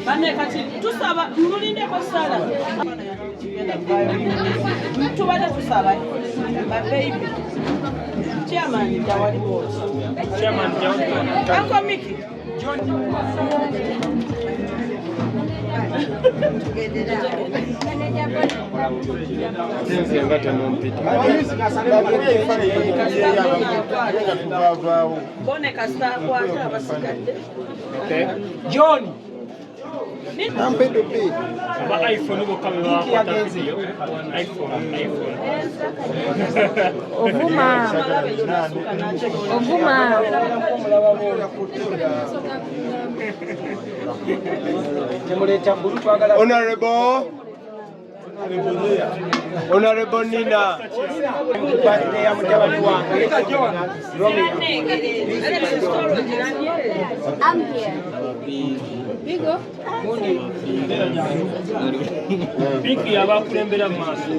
Bane kati tusaba mulinde ko sala tubale tusaba baby chairman Jawali boss chairman Jawali Uncle Mickey John iPhone Honorable Nina. I'm here. Bigo. Pinky abakulembera mu maaso.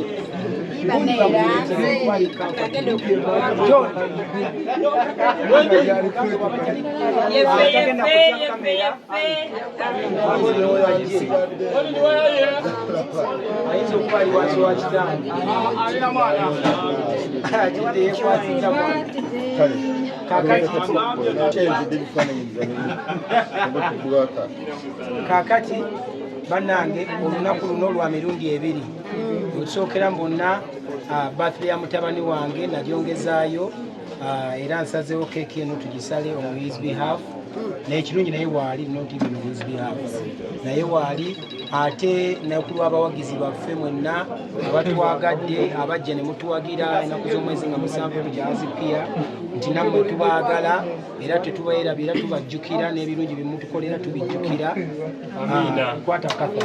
Kakati banange olunaku luno lwa mirundi ebiri okusookera mbonna birthday ya mutabani wange nagyongezaayo era nsazeewo keeki eno tugisale on his behalf n'ekirungi naye waali not even on his behalf naye waali ate nakulwa abawagizi baffe mwenna abatwagadde abajja ne mutuwagira ennaku z'omwezi nga 7 bujazipia nti nammwe tubaagala era tetubeerabira tubajjukira n'ebirungi bye mutukolera tubijjukira kwata kafa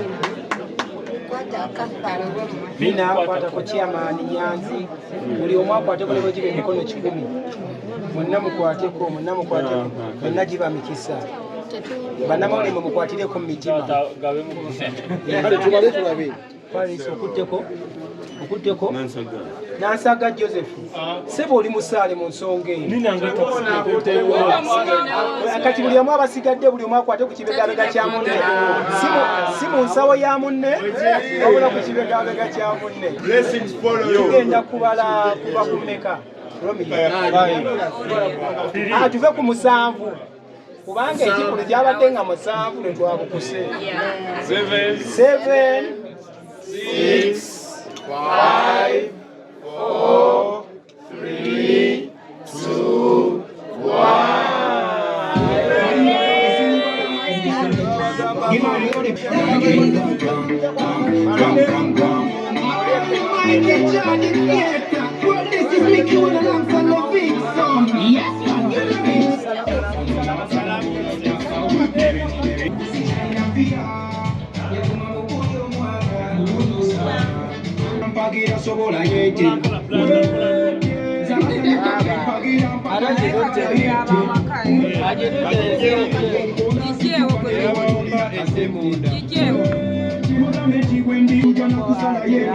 Bina kwata ko chairman Nyanzi buli omu akwateko lebo gibe emikono 10 mwenna mukwateko mwenna giba mikisa banamawole mukwatireko mu mitima okutteko Nansaga Joseph sebo oli musaale mu nsonga eyo kati buli omu abasigadde buli omu akwate ku kibegabega kya munne si mu nsawo ya munne wabula ku kibegabega kya munne tugenda kubala kuva ku mmeka tuve ku 7 kubanga ekikulu gyabadde nga 7 netwabukuse 7 6 5 4 3 2 1 Ada